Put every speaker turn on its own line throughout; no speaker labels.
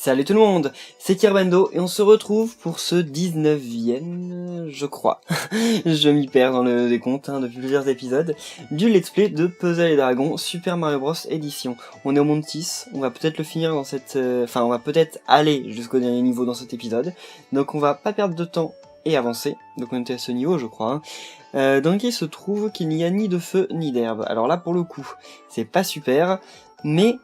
Salut tout le monde, c'est Kerbendo et on se retrouve pour ce 19e, je crois, je m'y perds dans le décompte depuis plusieurs épisodes, du let's play de Puzzle et Dragons Super Mario Bros Edition. On est au monde 6, on va peut-être le finir dans cette... on va peut-être aller jusqu'au dernier niveau dans cet épisode, donc on va pas perdre de temps et avancer, donc on était à ce niveau je crois, dans lequel il se trouve qu'il n'y a ni de feu ni d'herbe. Alors là pour le coup, c'est pas super, mais...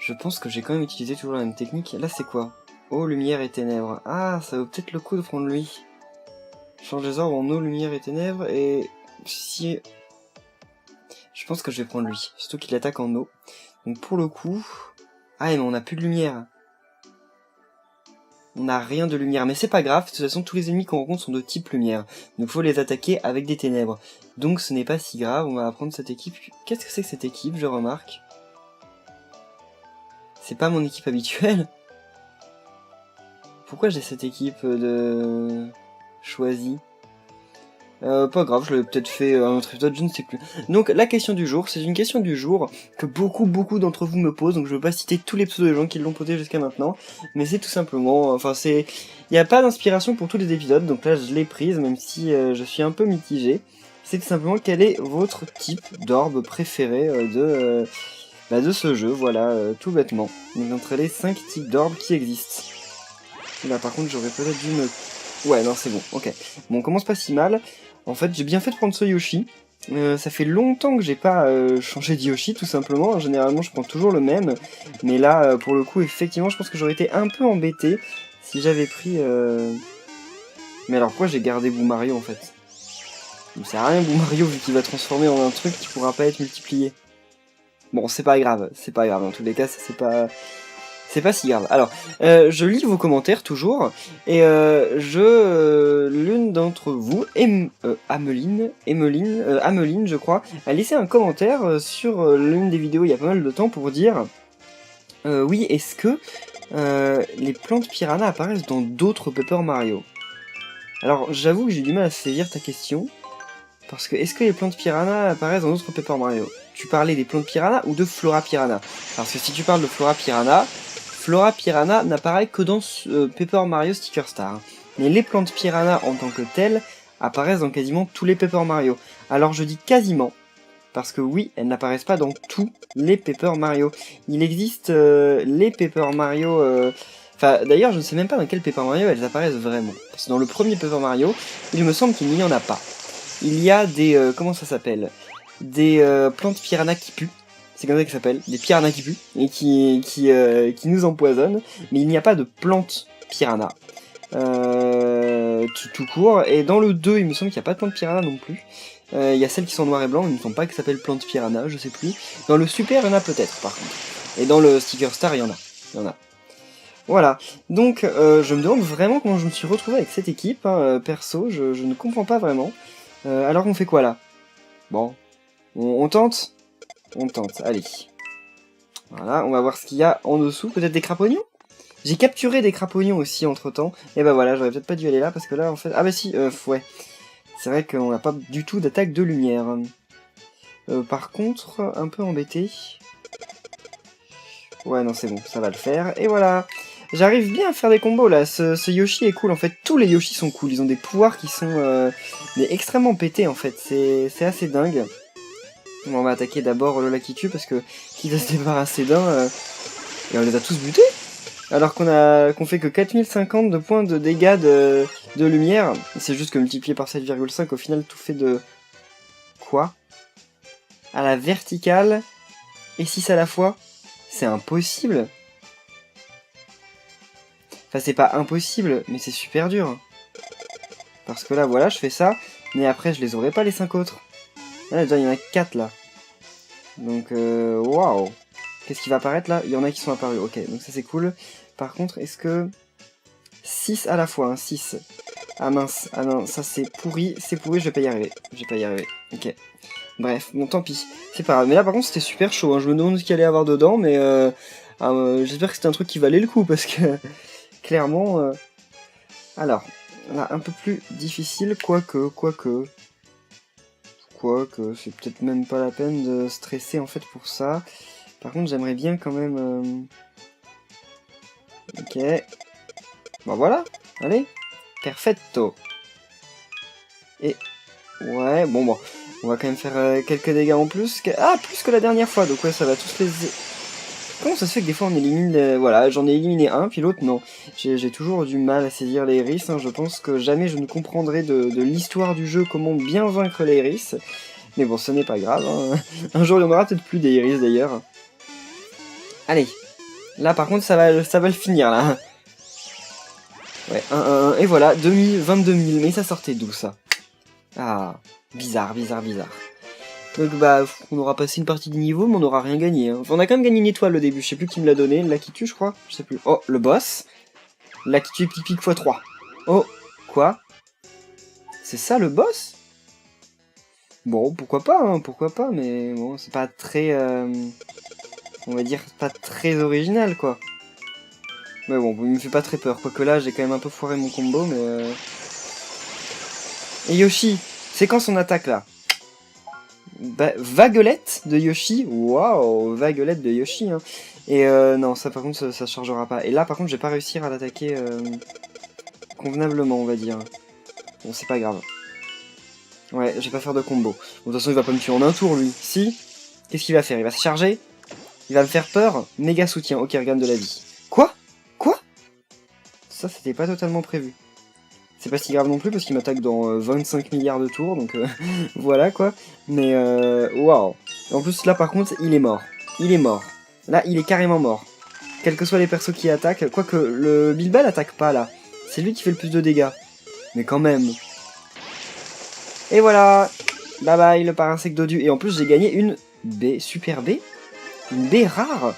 je pense que j'ai quand même utilisé toujours la même technique. Là, c'est quoi? Eau, lumière et ténèbres. Ah, ça vaut peut-être le coup de prendre lui. Change les orbes en eau, lumière et ténèbres. Et si... je pense que je vais prendre lui. Surtout qu'il attaque en eau. Donc pour le coup... ah, mais on n'a plus de lumière. On n'a rien de lumière. Mais c'est pas grave. De toute façon, tous les ennemis qu'on rencontre sont de type lumière. Donc il faut les attaquer avec des ténèbres. Donc ce n'est pas si grave. On va prendre cette équipe. Qu'est-ce que c'est que cette équipe, je remarque? C'est pas mon équipe habituelle. Pourquoi j'ai cette équipe de... choisie? Pas grave, je l'avais peut-être fait un autre épisode, je ne sais plus. Donc la question du jour, c'est une question du jour que beaucoup d'entre vous me posent, donc je veux pas citer tous les pseudos des gens qui l'ont posé jusqu'à maintenant, mais c'est tout simplement, il n'y a pas d'inspiration pour tous les épisodes, donc là je l'ai prise, même si je suis un peu mitigé. C'est tout simplement quel est votre type d'orbe préféré de ce jeu, voilà, tout bêtement. Donc entre les 5 types d'orbes qui existent. Là par contre j'aurais peut-être dû me... ouais non c'est bon, ok. Bon on commence pas si mal. En fait j'ai bien fait de prendre ce Yoshi. Ça fait longtemps que j'ai pas changé de Yoshi tout simplement. Généralement je prends toujours le même. Mais là pour le coup effectivement je pense que j'aurais été un peu embêté si j'avais pris... mais alors pourquoi j'ai gardé Boo Mario en fait? Ça me sert à rien Boo Mario vu qu'il va transformer en un truc qui pourra pas être multiplié. Bon c'est pas grave dans tous les cas c'est pas... c'est pas si grave. Alors, je lis vos commentaires toujours, et l'une d'entre vous, Ameline, je crois, a laissé un commentaire sur l'une des vidéos il y a pas mal de temps pour dire oui, est-ce que les plantes piranha apparaissent dans d'autres Paper Mario? Alors, j'avoue que j'ai du mal à saisir ta question, parce que est-ce que les plantes piranha apparaissent dans d'autres Paper Mario? Tu parlais des plantes piranha ou de Flora Piranha? Parce que si tu parles de Flora Piranha n'apparaît que dans Paper Mario Sticker Star. Mais les plantes piranha en tant que telles apparaissent dans quasiment tous les Paper Mario. Alors je dis quasiment, parce que oui, elles n'apparaissent pas dans tous les Paper Mario. Il existe les Paper Mario... d'ailleurs, je ne sais même pas dans quel Paper Mario elles apparaissent vraiment. Parce que dans le premier Paper Mario, il me semble qu'il n'y en a pas. Il y a des... comment ça s'appelle? Des plantes piranha qui puent. C'est comme ça qu'ils s'appellent, des piranhas qui puent, et qui nous empoisonnent, mais il n'y a pas de plantes piranha. Tout court, et dans le 2, il me semble qu'il n'y a pas de plantes piranha non plus. Il y a celles qui sont noires et blancs, il ne me semble pas qu'elles s'appellent plantes piranha, je sais plus. Dans le Super, il y en a peut-être, par contre. Et dans le Sticker Star, il y en a. Voilà, donc je me demande vraiment comment je me suis retrouvé avec cette équipe, perso, je ne comprends pas vraiment. Alors on fait quoi là? Bon, on tente? On tente, allez. Voilà, on va voir ce qu'il y a en dessous. Peut-être des crapagnons? J'ai capturé des crapagnons aussi entre-temps. Et bah voilà, j'aurais peut-être pas dû aller là, parce que là, en fait... ah bah si, ouais. C'est vrai qu'on n'a pas du tout d'attaque de lumière. Par contre, un peu embêté. Ouais, non, c'est bon, ça va le faire. Et voilà. J'arrive bien à faire des combos, là. Ce Yoshi est cool, en fait. Tous les Yoshi sont cool. Ils ont des pouvoirs qui sont extrêmement pétés, en fait. C'est assez dingue. Bon, on va attaquer d'abord Lola qui tue parce que qui va se débarrasser d'un et on les a tous butés alors qu'on fait que 4050 de points de dégâts de lumière. C'est juste que multiplié par 7,5 au final tout fait de quoi? À la verticale et 6 à la fois? C'est impossible. Enfin c'est pas impossible mais c'est super dur. Parce que là voilà je fais ça mais après je les aurais pas les 5 autres. Là déjà il y en a 4 là. Donc waouh. Qu'est-ce qui va apparaître là? Il y en a qui sont apparus, ok, donc ça c'est cool. Par contre, est-ce que... 6 à la fois, hein, 6. Ah mince, ah non, ça c'est pourri, je vais pas y arriver. Ok. Bref, bon tant pis, c'est pas grave. Mais là par contre c'était super chaud, hein. Je me demande ce qu'il allait y avoir dedans, mais j'espère que c'était un truc qui valait le coup, parce que clairement... Alors, là un peu plus difficile, quoique, c'est peut-être même pas la peine de stresser en fait pour ça. Par contre, j'aimerais bien quand même... Ok. Bon voilà, allez. Perfetto. Et... Ouais, bon. On va quand même faire quelques dégâts en plus. Ah, plus que la dernière fois, donc ouais, ça va tous les... Comment ça se fait que des fois on élimine... Voilà, j'en ai éliminé un, puis l'autre non. J'ai toujours du mal à saisir les Iris, hein. Je pense que jamais je ne comprendrai de l'histoire du jeu comment bien vaincre les Iris. Mais bon, ce n'est pas grave, hein. Un jour il y en aura peut-être plus des Iris d'ailleurs. Allez. Là par contre ça va le finir là. Ouais, 1, et voilà, 22 000, mais ça sortait d'où ça? Ah, bizarre. Donc bah, on aura passé une partie du niveau, mais on n'aura rien gagné. Hein. Enfin, on a quand même gagné une étoile au début, je sais plus qui me l'a donné, Lakitu je crois, je sais plus. Oh, le boss. Lakitu Pipic x3. Oh, quoi? C'est ça le boss? Bon, pourquoi pas, mais bon, c'est pas très... on va dire pas très original, quoi. Mais bon, il me fait pas très peur, quoique là, j'ai quand même un peu foiré mon combo, mais... Et Yoshi, c'est quand son attaque, là? Vaguelette de Yoshi, waouh, vaguelette de Yoshi, hein. Et non, ça par contre, ça chargera pas. Et là, par contre, je vais pas réussir à l'attaquer convenablement, on va dire. Bon, c'est pas grave. Ouais, je vais pas faire de combo. Bon, de toute façon, il va pas me tuer en un tour, lui. Si? Qu'est-ce qu'il va faire? Il va se charger? Il va me faire peur? Méga soutien. Ok, regarde de la vie. Quoi? Quoi? Ça, c'était pas totalement prévu. C'est pas si grave non plus parce qu'il m'attaque dans 25 milliards de tours, donc voilà quoi. Mais waouh. En plus là par contre il est mort. Il est mort. Là il est carrément mort. Quels que soient les persos qui attaquent. Quoique le Bilbal attaque pas là. C'est lui qui fait le plus de dégâts. Mais quand même. Et voilà. Bye bye le parasect dodu. Et en plus j'ai gagné une B. Super B. Une B rare.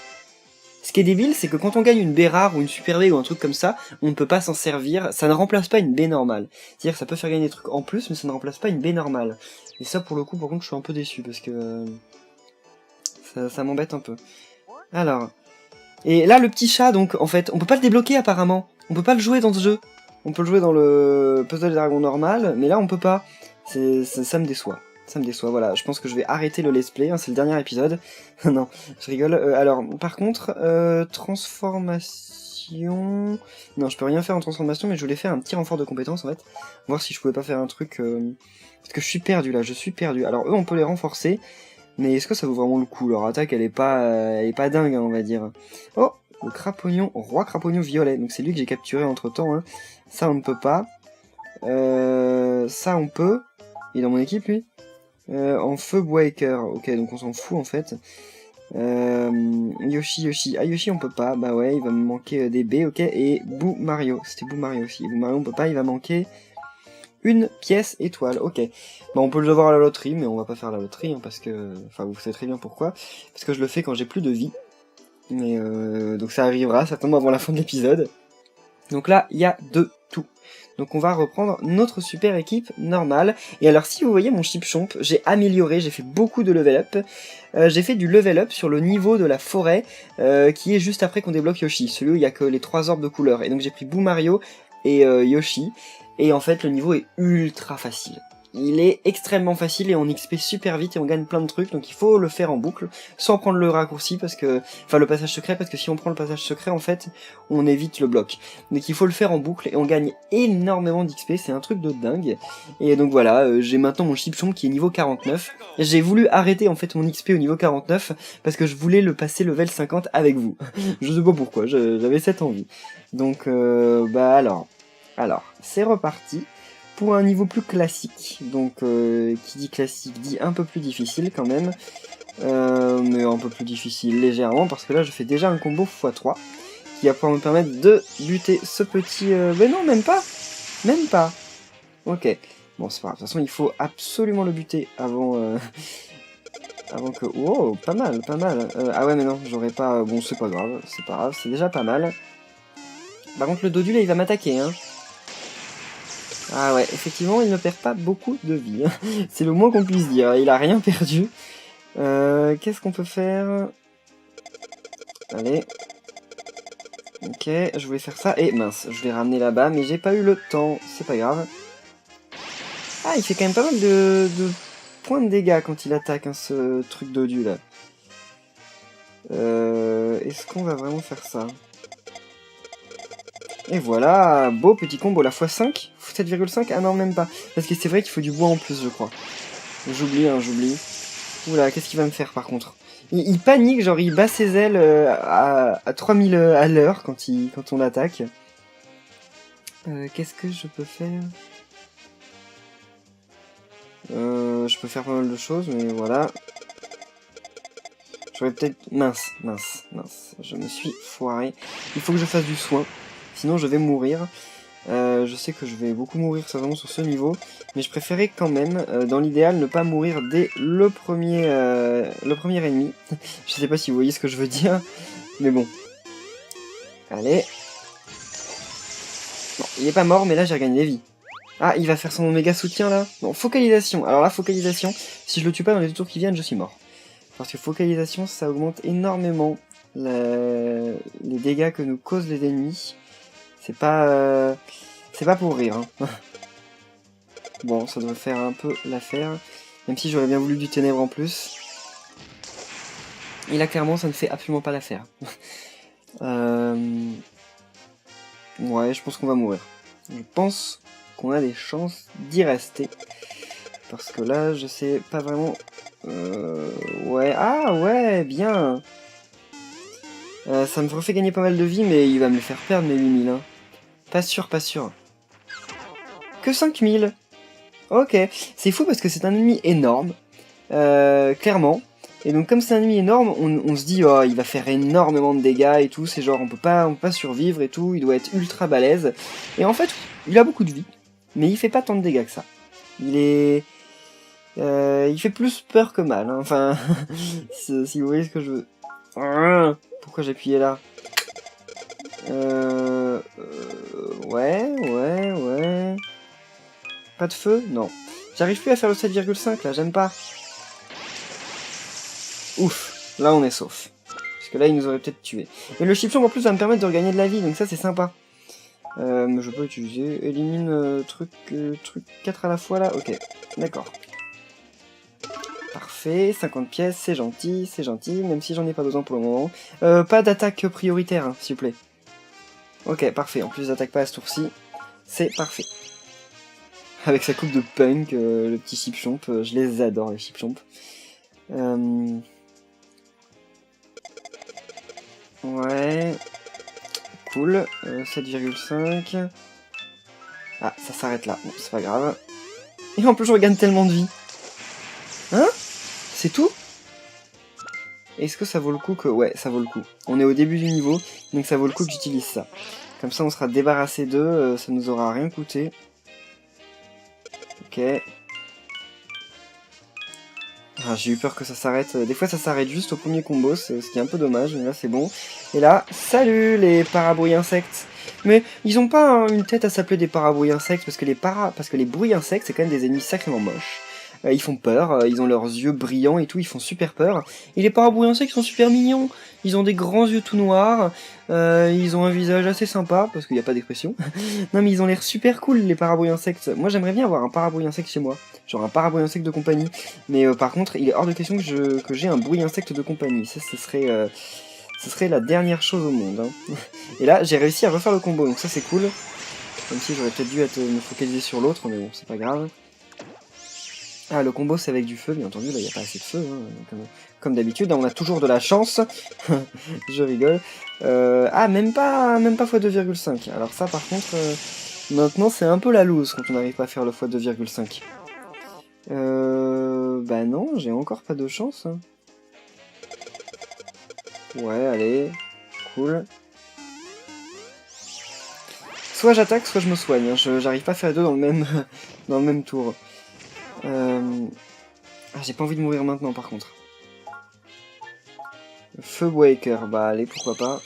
Ce qui est débile, c'est que quand on gagne une B rare ou une super B ou un truc comme ça, on ne peut pas s'en servir, ça ne remplace pas une B normale. C'est-à-dire que ça peut faire gagner des trucs en plus, mais ça ne remplace pas une B normale. Et ça, pour le coup, par contre, je suis un peu déçu, parce que ça m'embête un peu. Alors, et là, le petit chat, donc, en fait, on peut pas le débloquer, apparemment. On peut pas le jouer dans ce jeu. On peut le jouer dans le Puzzle Dragon normal, mais là, on peut pas. Ça me déçoit. Ça me déçoit, voilà. Je pense que je vais arrêter le let's play, hein, c'est le dernier épisode. Non, je rigole. Alors, par contre, transformation... Non, je peux rien faire en transformation, mais je voulais faire un petit renfort de compétences, en fait. Voir si je pouvais pas faire un truc... Parce que je suis perdu, là, je suis perdu. Alors, eux, on peut les renforcer, mais est-ce que ça vaut vraiment le coup? Leur attaque, elle est pas dingue, hein, on va dire. Oh, le crapognon, roi crapognon violet. Donc, c'est lui que j'ai capturé entre-temps, hein. Ça, on ne peut pas. Ça, on peut. Il est dans mon équipe, lui. En feu Breaker, ok, donc on s'en fout en fait. Yoshi, ah Yoshi on peut pas, bah ouais, il va me manquer des B, ok, et Boo Mario, c'était Boo Mario aussi, Boo Mario on peut pas, il va manquer une pièce étoile, ok. Bah on peut le avoir à la loterie, mais on va pas faire la loterie, hein, parce que, enfin vous savez très bien pourquoi, parce que je le fais quand j'ai plus de vie, mais donc ça arrivera certainement avant la fin de l'épisode. Donc là, il y a de tout. Donc on va reprendre notre super équipe normale. Et alors si vous voyez mon Chipchomp, j'ai amélioré, j'ai fait beaucoup de level up. J'ai fait du level up sur le niveau de la forêt qui est juste après qu'on débloque Yoshi. Celui où il n'y a que les 3 orbes de couleur. Et donc j'ai pris Boo Mario et Yoshi. Et en fait le niveau est ultra facile. Il est extrêmement facile et on XP super vite et on gagne plein de trucs, donc il faut le faire en boucle, sans prendre le raccourci, parce que, enfin le passage secret, parce que si on prend le passage secret, en fait, on évite le bloc. Donc il faut le faire en boucle et on gagne énormément d'XP, c'est un truc de dingue. Et donc voilà, j'ai maintenant mon Chipchomp qui est niveau 49. J'ai voulu arrêter en fait mon XP au niveau 49, parce que je voulais le passer level 50 avec vous. Je sais pas pourquoi, j'avais cette envie. Donc bah alors, c'est reparti. Pour un niveau plus classique, donc qui dit classique dit un peu plus difficile quand même, mais un peu plus difficile légèrement, parce que là je fais déjà un combo x3, qui va pouvoir me permettre de buter ce petit... mais non, même pas, ok, bon c'est pas grave, de toute façon il faut absolument le buter avant, avant que... Wow, pas mal, ah ouais mais non, j'aurais pas... Bon c'est pas grave, c'est déjà pas mal. Par contre le Dodu là il va m'attaquer, hein. Ah ouais, effectivement, il ne perd pas beaucoup de vie. C'est le moins qu'on puisse dire. Il a rien perdu. Qu'est-ce qu'on peut faire? Allez. Ok, je voulais faire ça. Et mince, je l'ai ramené là-bas, mais j'ai pas eu le temps. C'est pas grave. Ah, il fait quand même pas mal de points de dégâts quand il attaque, hein, ce truc dodu là. Est-ce qu'on va vraiment faire ça? Et voilà, beau petit combo, la x5, 7,5, ah non même pas, parce que c'est vrai qu'il faut du bois en plus je crois. J'oublie, hein, j'oublie. Oula, qu'est-ce qu'il va me faire par contre? Il panique, genre il bat ses ailes à 3000 à l'heure quand on l'attaque. Qu'est-ce que je peux faire? Je peux faire pas mal de choses, mais voilà. J'aurais peut-être... Mince, je me suis foiré. Il faut que je fasse du soin, sinon je vais mourir. Je sais que je vais beaucoup mourir certainement sur ce niveau, mais je préférais quand même, dans l'idéal, ne pas mourir dès le premier ennemi. Je sais pas si vous voyez ce que je veux dire, mais bon. Allez. Bon, il est pas mort, mais là j'ai regagné des vies. Ah, il va faire son méga soutien là. Bon, focalisation. Alors la focalisation, si je le tue pas dans les 2 tours qui viennent, je suis mort. Parce que focalisation, ça augmente énormément les dégâts que nous causent les ennemis. C'est pas pour rire. Hein. Bon, ça devrait faire un peu l'affaire. Même si j'aurais bien voulu du ténèbre en plus. Et là, clairement, ça ne fait absolument pas l'affaire. Ouais, je pense qu'on va mourir. Je pense qu'on a des chances d'y rester. Parce que là, je sais pas vraiment... Ouais, ah ouais, bien. Ça me refait gagner pas mal de vie, mais il va me faire perdre mes 8000. Hein. Pas sûr, pas sûr. Que 5000. Ok, c'est fou parce que c'est un ennemi énorme, clairement. Et donc comme c'est un ennemi énorme, on se dit, oh, il va faire énormément de dégâts et tout, c'est genre on peut pas survivre et tout, il doit être ultra balèze. Et en fait, il a beaucoup de vie, mais il fait pas tant de dégâts que ça. Il fait plus peur que mal, hein. Enfin, si vous voyez ce que je veux. Pourquoi j'ai appuyé là? Ouais. Pas de feu? Non. J'arrive plus à faire le 7,5 là, j'aime pas. Ouf, là on est sauf. Parce que là il nous aurait peut-être tué. Et le chipchomp en plus va me permettre de regagner de la vie, donc ça c'est sympa. Je peux utiliser, élimine truc 4 à la fois là, ok, d'accord. Parfait, 50 pièces, c'est gentil, même si j'en ai pas besoin pour le moment. Pas d'attaque prioritaire, hein, s'il vous plaît. Ok, parfait, en plus j'attaque pas à ce tour-ci, c'est parfait. Avec sa coupe de punk, le petit chipchomp, je les adore les chipchomps. Ouais, cool, 7,5. Ah, ça s'arrête là, bon, c'est pas grave. Et en plus je regagne tellement de vie. Hein? C'est tout? Est-ce que ça vaut le coup que... Ouais, ça vaut le coup. On est au début du niveau, donc ça vaut le coup que j'utilise ça. Comme ça on sera débarrassé d'eux, ça nous aura rien coûté. Ok. Ah, j'ai eu peur que ça s'arrête. Des fois ça s'arrête juste au premier combo, ce qui est un peu dommage, mais là c'est bon. Et là, salut les parabrouilles insectes. Mais ils ont pas hein, une tête à s'appeler des parabrouilles insectes, parce que les bruits insectes c'est quand même des ennemis sacrément moches. Ils font peur, ils ont leurs yeux brillants et tout, ils font super peur. Et les parabrouilles insectes sont super mignons. Ils ont des grands yeux tout noirs, ils ont un visage assez sympa, parce qu'il n'y a pas d'expression. Non mais ils ont l'air super cool les parabrouilles insectes. Moi j'aimerais bien avoir un parabrouille insecte chez moi. Genre un parabrouille insecte de compagnie. Mais par contre, il est hors de question que j'ai un bruit insecte de compagnie. Ça, ce serait la dernière chose au monde. Hein. Et là, j'ai réussi à refaire le combo, donc ça c'est cool. Même si j'aurais peut-être dû me focaliser sur l'autre, mais bon, c'est pas grave. Ah, le combo c'est avec du feu, bien entendu, là il n'y a pas assez de feu, hein, comme d'habitude, on a toujours de la chance. Je rigole. Ah, même pas x2,5. Alors ça par contre, maintenant c'est un peu la loose quand on n'arrive pas à faire le x2,5. Bah non, j'ai encore pas de chance. Hein. Ouais, allez, cool. Soit j'attaque, soit je me soigne. Hein. J'arrive pas à faire les deux dans le même tour. Ah, j'ai pas envie de mourir maintenant par contre. Feu, bois et cœur. Bah allez, pourquoi pas.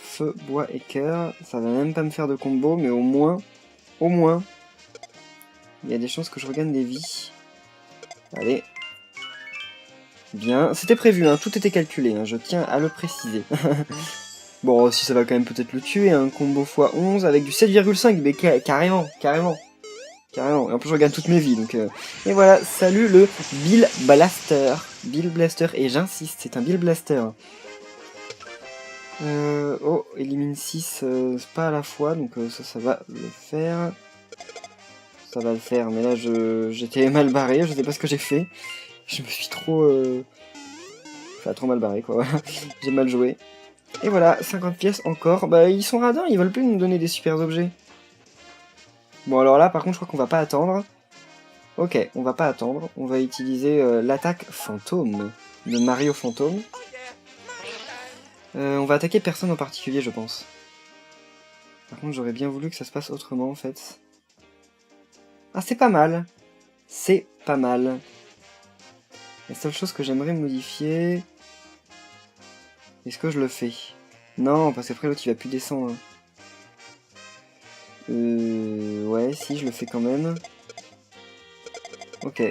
Feu, bois et cœur. Ça va même pas me faire de combo, mais au moins, il y a des chances que je regagne des vies. Allez. Bien. C'était prévu, hein. Tout était calculé, hein. Je tiens à le préciser. Bon, si ça va quand même peut-être le tuer, un combo x11 avec du 7,5, mais carrément. Et en plus je regarde toutes mes vies, donc... Et voilà, salut le Bill Blaster. Bill Blaster, et j'insiste, c'est un Bill Blaster. Oh, élimine 6, pas à la fois, donc ça va le faire. Ça va le faire, mais là j'étais mal barré, je sais pas ce que j'ai fait. Je me suis trop... Enfin, trop mal barré, quoi, voilà. J'ai mal joué. Et voilà, 50 pièces encore. Bah, ils sont radins, ils veulent plus nous donner des super objets. Bon, alors là, par contre, je crois qu'on va pas attendre. Ok, on va pas attendre. On va utiliser l'attaque fantôme de Mario Fantôme. On va attaquer personne en particulier, je pense. Par contre, j'aurais bien voulu que ça se passe autrement, en fait. Ah, c'est pas mal. C'est pas mal. La seule chose que j'aimerais modifier... Est-ce que je le fais? Non, parce qu'après l'autre il va plus descendre. Ouais, si, je le fais quand même. Ok.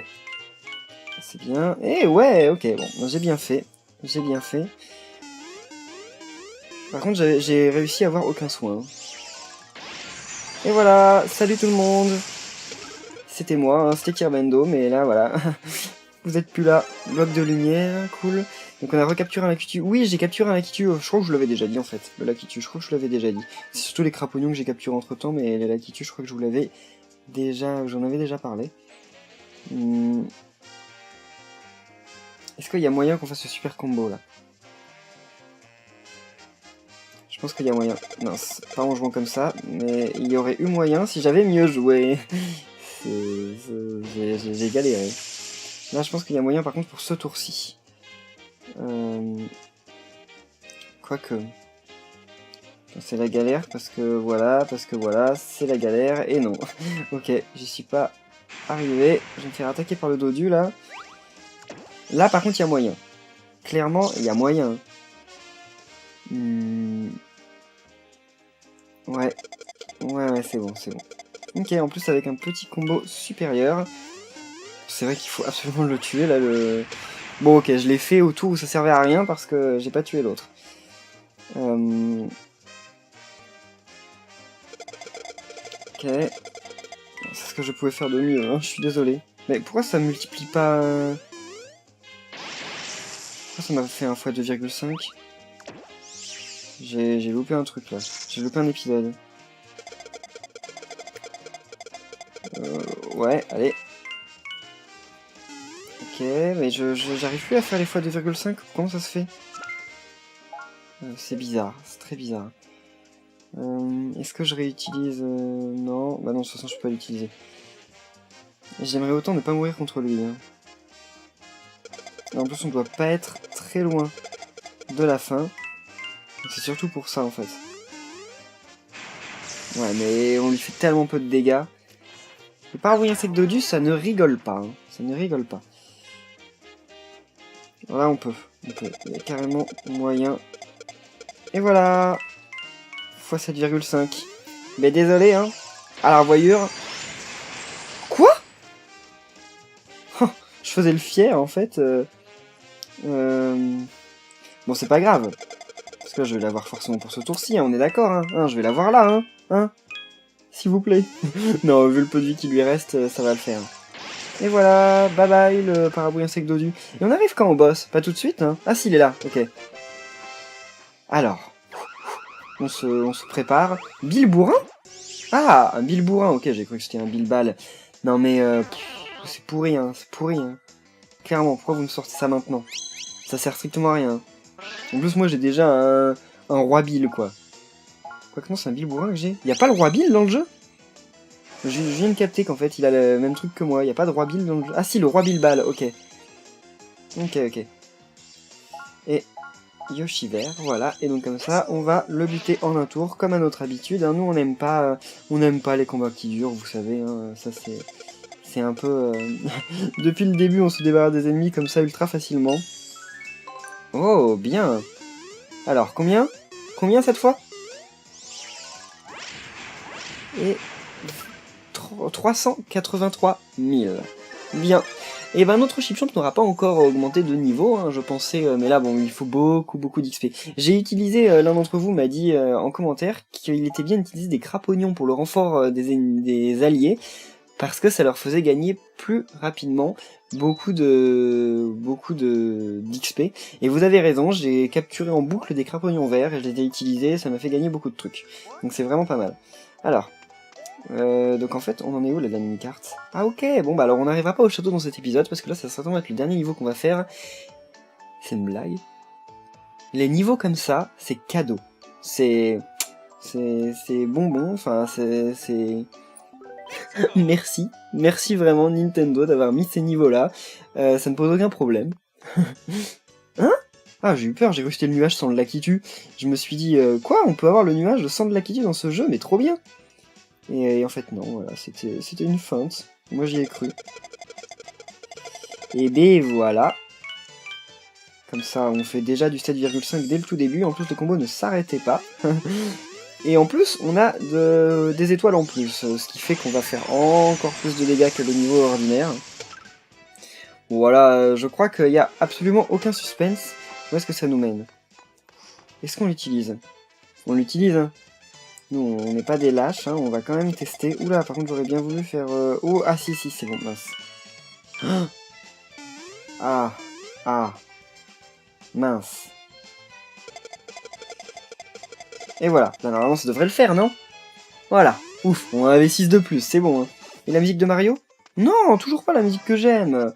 C'est bien. Eh ouais, ok, bon, j'ai bien fait. J'ai bien fait. Par contre, j'ai réussi à avoir aucun soin. Et voilà, salut tout le monde. C'était moi, hein, c'était Kirbendo, mais là, voilà. Vous êtes plus là. Bloc de lumière, cool. Donc on a recapturé un Lakitu. Oui, j'ai capturé un Lakitu. Je crois que je l'avais déjà dit en fait. Le Lakitu, je crois que je l'avais déjà dit. C'est surtout les crapagnons que j'ai capturés entre temps, mais les Lakitu, je crois que je vous l'avais déjà... J'en avais déjà parlé. Est-ce qu'il y a moyen qu'on fasse ce super combo là? Je pense qu'il y a moyen. Non, pas en jouant comme ça, mais il y aurait eu moyen si j'avais mieux joué. J'ai galéré. Là, je pense qu'il y a moyen par contre pour ce tour-ci. Quoique... C'est la galère parce que voilà, c'est la galère et non. Ok, j'y suis pas arrivé. Je vais me faire attaquer par le dodu là. Là par contre il y a moyen. Clairement il y a moyen. Ouais, ouais, c'est bon, c'est bon. Ok, en plus avec un petit combo supérieur. C'est vrai qu'il faut absolument le tuer là. Bon ok, je l'ai fait au tour où ça servait à rien parce que j'ai pas tué l'autre. Ok. C'est ce que je pouvais faire de mieux, hein, je suis désolé. Mais pourquoi ça multiplie pas... Pourquoi ça m'a fait un fois 2,5? J'ai loupé un truc là. J'ai loupé un épisode. Ouais, allez. Ok, mais j'arrive plus à faire les fois 2,5. Comment ça se fait? C'est bizarre, c'est très bizarre. Est-ce que je réutilise... Non, bah non, de toute façon je peux pas l'utiliser. J'aimerais autant ne pas mourir contre lui. Hein. Et en plus on doit pas être très loin de la fin. C'est surtout pour ça en fait. Ouais, mais on lui fait tellement peu de dégâts. Le paravoyer insecte Dodus, ça ne rigole pas. Hein. Ça ne rigole pas. Là, on peut. Il y a carrément moyen. Et voilà. Fois 7,5. Mais désolé, hein. À la revoyure. Quoi? Je faisais le fier, en fait. Bon, c'est pas grave. Parce que là, je vais l'avoir forcément pour ce tour-ci, hein, on est d'accord, hein. Je vais l'avoir là, hein. S'il vous plaît. Non, vu le peu de vie qui lui reste, ça va le faire. Et voilà, bye bye le parabouille insecte dodu. Et on arrive quand au boss? Pas tout de suite, hein. Ah si, il est là, ok. Alors, on se prépare. Bill Bourrin? Ah, un Bill Bourrin, ok, j'ai cru que c'était un Bill Ball. Non mais, c'est pourri, hein, c'est pourri, hein. Clairement, pourquoi vous me sortez ça maintenant? Ça sert strictement à rien. En plus, moi j'ai déjà un roi Bill, quoi. Quoique non, c'est un Bill Bourrin que j'ai. Y a pas le roi Bill dans le jeu? Je viens de capter qu'en fait, il a le même truc que moi. Y a pas de roi Bill dans le jeu. Ah si, le roi Bill Ball, ok. Ok. Et Yoshi vert, voilà. Et donc comme ça, on va le buter en un tour, comme à notre habitude. Hein. Nous, on n'aime pas les combats qui durent, vous savez. Hein. Ça, c'est un peu... Depuis le début, on se débarrasse des ennemis comme ça ultra facilement. Oh, bien. Alors, combien cette fois? Et 383 000. Bien. Et ben notre Chipchamp n'aura pas encore augmenté de niveau, hein, je pensais, mais là bon, il faut beaucoup d'XP. J'ai utilisé, l'un d'entre vous m'a dit en commentaire qu'il était bien d'utiliser des crapagnons pour le renfort des alliés, parce que ça leur faisait gagner plus rapidement beaucoup d'XP. Et vous avez raison, j'ai capturé en boucle des crapagnons verts et je les ai utilisés, ça m'a fait gagner beaucoup de trucs. Donc c'est vraiment pas mal. Alors, donc en fait, on en est où là, de la mini-carte? Ah ok, bon bah alors on n'arrivera pas au château dans cet épisode, parce que là ça va certainement être le dernier niveau qu'on va faire. C'est une blague? Les niveaux comme ça, c'est cadeau. C'est bonbon, enfin c'est... Merci vraiment Nintendo d'avoir mis ces niveaux-là. Ça ne pose aucun problème. Hein? Ah, j'ai eu peur, j'ai cru que c'était le nuage sans le Lakitu. Je me suis dit, quoi? On peut avoir le nuage sans le Lakitu dans ce jeu? Mais trop bien! Et en fait non, voilà, c'était une feinte. Moi j'y ai cru. Et ben voilà. Comme ça, on fait déjà du 7,5 dès le tout début. En plus, le combo ne s'arrêtait pas. Et en plus, on a des étoiles en plus, ce qui fait qu'on va faire encore plus de dégâts que le niveau ordinaire. Voilà, je crois qu'il n'y a absolument aucun suspense. Où est-ce que ça nous mène? Est-ce qu'on l'utilise? On l'utilise, hein. Nous, on n'est pas des lâches, hein. On va quand même tester. Oula, par contre, j'aurais bien voulu faire... Oh, ah si, c'est bon, mince. Ah, mince. Et voilà, là, normalement ça devrait le faire, non? Voilà, ouf, on en avait 6 de plus, c'est bon. Hein. Et la musique de Mario? Non, toujours pas la musique que j'aime.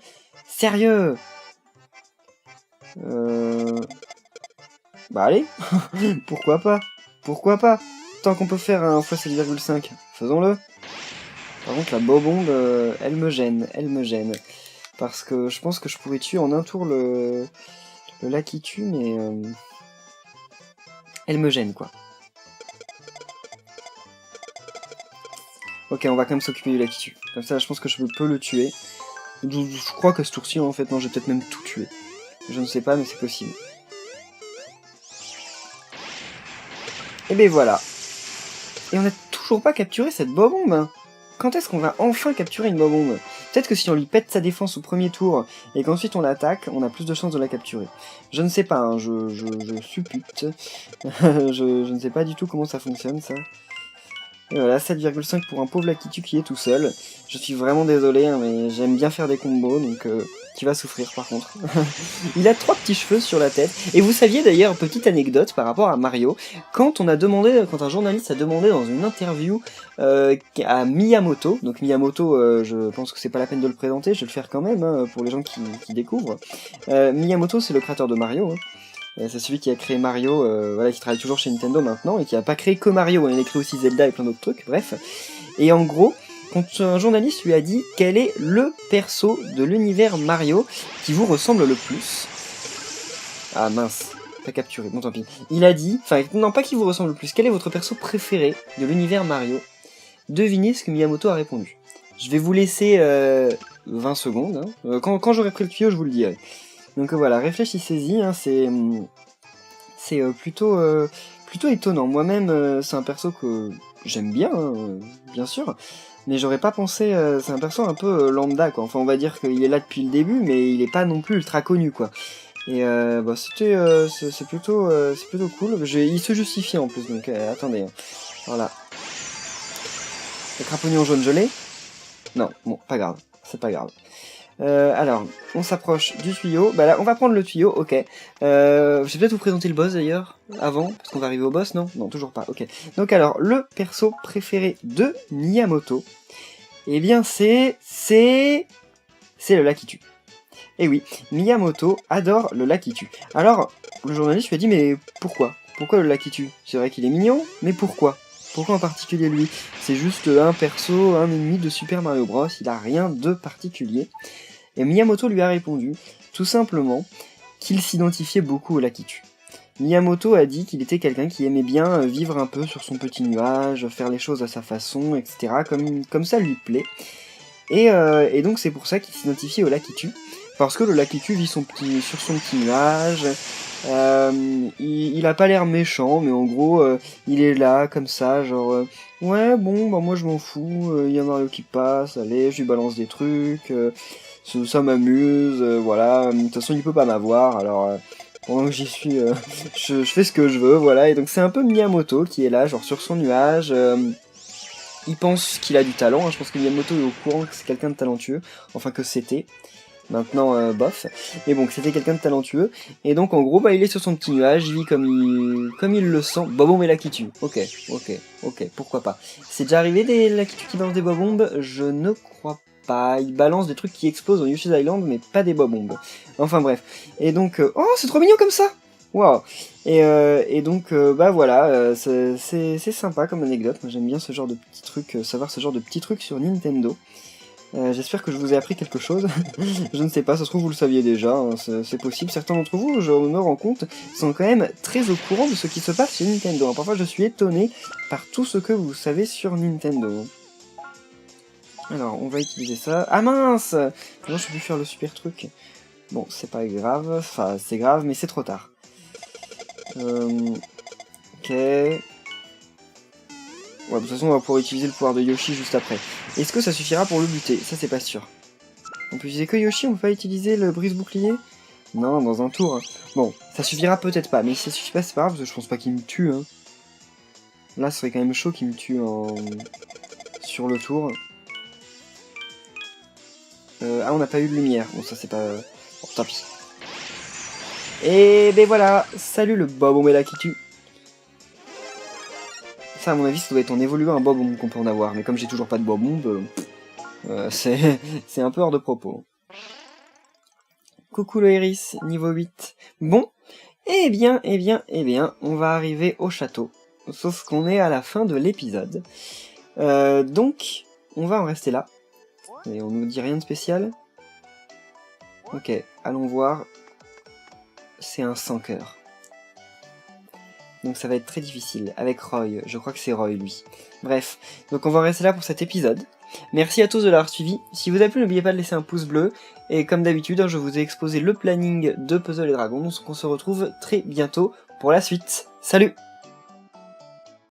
Sérieux? Bah allez, pourquoi pas? Pourquoi pas? Tant qu'on peut faire un x7,5, faisons-le. Par contre la bobombe, elle me gêne. Parce que je pense que je pourrais tuer en un tour le Lakitu, mais... elle me gêne, quoi. Ok, on va quand même s'occuper du Lakitu. Comme ça, je pense que je peux le tuer. Je crois que ce tour-ci, en fait, non, j'ai peut-être même tout tué. Je ne sais pas, mais c'est possible. Et ben voilà. Et on n'a toujours pas capturé cette bobombe. Quand est-ce qu'on va enfin capturer une bobombe? Peut-être que si on lui pète sa défense au premier tour, et qu'ensuite on l'attaque, on a plus de chances de la capturer. Je ne sais pas, hein, je suppute. je ne sais pas du tout comment ça fonctionne, ça. Et voilà, 7,5 pour un pauvre Lakitu qui est tout seul. Je suis vraiment désolé, hein, mais j'aime bien faire des combos, donc qui va souffrir par contre. Il a 3 petits cheveux sur la tête. Et vous saviez d'ailleurs, petite anecdote par rapport à Mario, quand un journaliste a demandé dans une interview à Miyamoto, donc Miyamoto, je pense que c'est pas la peine de le présenter, je vais le faire quand même, hein, pour les gens qui découvrent. Miyamoto, c'est le créateur de Mario, hein. C'est celui qui a créé Mario, voilà, qui travaille toujours chez Nintendo maintenant, et qui a pas créé que Mario, il a créé aussi Zelda et plein d'autres trucs, bref. Et en gros, quand un journaliste lui a dit quel est le perso de l'univers Mario qui vous ressemble le plus. Ah mince, pas capturé, bon tant pis. Il a dit, enfin non pas qui vous ressemble le plus, quel est votre perso préféré de l'univers Mario? Devinez ce que Miyamoto a répondu. Je vais vous laisser 20 secondes, hein. Quand j'aurai pris le tuyau je vous le dirai. Donc voilà, réfléchissez-y, hein, c'est plutôt étonnant. Moi-même, c'est un perso que j'aime bien, hein, bien sûr, mais j'aurais pas pensé, c'est un perso un peu lambda, quoi. Enfin, on va dire qu'il est là depuis le début, mais il est pas non plus ultra connu, quoi. Et bah, c'est plutôt cool. Il se justifie en plus, donc attendez, hein. Voilà. Le crapognon jaune gelé. Non, bon, pas grave, c'est pas grave. Alors, on s'approche du tuyau. Bah là, on va prendre le tuyau, ok. Je vais peut-être vous présenter le boss d'ailleurs, avant, parce qu'on va arriver au boss, non? Non, toujours pas, ok. Donc alors, le perso préféré de Miyamoto, eh bien c'est le Lakitu. Et oui, Miyamoto adore le Lakitu. Alors, le journaliste lui a dit, mais pourquoi? Pourquoi le Lakitu? C'est vrai qu'il est mignon, mais pourquoi? Pourquoi en particulier lui? C'est juste un perso, un ennemi de Super Mario Bros, il a rien de particulier. Et Miyamoto lui a répondu, tout simplement, qu'il s'identifiait beaucoup au Lakitu. Miyamoto a dit qu'il était quelqu'un qui aimait bien vivre un peu sur son petit nuage, faire les choses à sa façon, etc., comme ça lui plaît. Et donc c'est pour ça qu'il s'identifiait au Lakitu, parce que le Lakitu vit sur son petit nuage. Il a pas l'air méchant, mais en gros, il est là, comme ça, genre, ouais, bon, bah moi je m'en fous, y a Mario qui passe, allez, je lui balance des trucs, ça m'amuse, voilà, de toute façon il peut pas m'avoir, alors pendant que j'y suis, je fais ce que je veux, voilà, et donc c'est un peu Miyamoto qui est là, genre sur son nuage, il pense qu'il a du talent, hein. Je pense que Miyamoto est au courant que c'est quelqu'un de talentueux, enfin que c'était. Maintenant, bof. Mais bon, que c'était quelqu'un de talentueux. Et donc, en gros, bah, il est sur son petit nuage, il vit comme il le sent. Bob-omb et Lakitu. Ok, pourquoi pas. C'est déjà arrivé des Lakitu qui balancent des Bob-ombs? Je ne crois pas. Ils balancent des trucs qui explosent dans Yoshi's Island, mais pas des Bob-ombs. Enfin bref. Et donc, oh, c'est trop mignon comme ça! Waouh! Et donc, bah voilà, c'est sympa comme anecdote. Moi, j'aime bien ce genre de petits trucs, savoir ce genre de petits trucs sur Nintendo. J'espère que je vous ai appris quelque chose. Je ne sais pas, ça se trouve vous le saviez déjà, hein, c'est possible. Certains d'entre vous, je me rends compte, sont quand même très au courant de ce qui se passe chez Nintendo. Hein. Parfois je suis étonné par tout ce que vous savez sur Nintendo. Alors, on va utiliser ça. Ah mince! Non, je peux plus faire le super truc. Bon, c'est pas grave, enfin c'est grave, mais c'est trop tard. Ok... Ouais, de toute façon, on va pouvoir utiliser le pouvoir de Yoshi juste après. Est-ce que ça suffira pour le buter? Ça, c'est pas sûr. On peut utiliser que Yoshi, on peut pas utiliser le brise-bouclier? Non, dans un tour. Hein. Bon, ça suffira peut-être pas, mais si ça suffit pas, c'est pas grave, parce que je pense pas qu'il me tue. Hein. Là, ce serait quand même chaud qu'il me tue sur le tour. Ah, on n'a pas eu de lumière. Bon, ça, c'est pas... Bon, tant pis. Et ben voilà, salut le Bob-omb et Lakitu. Ça, à mon avis, ça doit être en évoluant un Bob-omb qu'on peut en avoir. Mais comme j'ai toujours pas de Bob-omb, c'est un peu hors de propos. Coucou le Iris, niveau 8. Bon, eh bien, on va arriver au château. Sauf qu'on est à la fin de l'épisode. Donc, on va en rester là. Et on nous dit rien de spécial. Ok, allons voir. C'est un sans cœur. Donc ça va être très difficile. Avec Roy, je crois que c'est Roy lui. Bref, donc on va rester là pour cet épisode. Merci à tous de l'avoir suivi. Si vous avez plu, n'oubliez pas de laisser un pouce bleu. Et comme d'habitude, je vous ai exposé le planning de Puzzle et Dragons. Donc on se retrouve très bientôt pour la suite. Salut!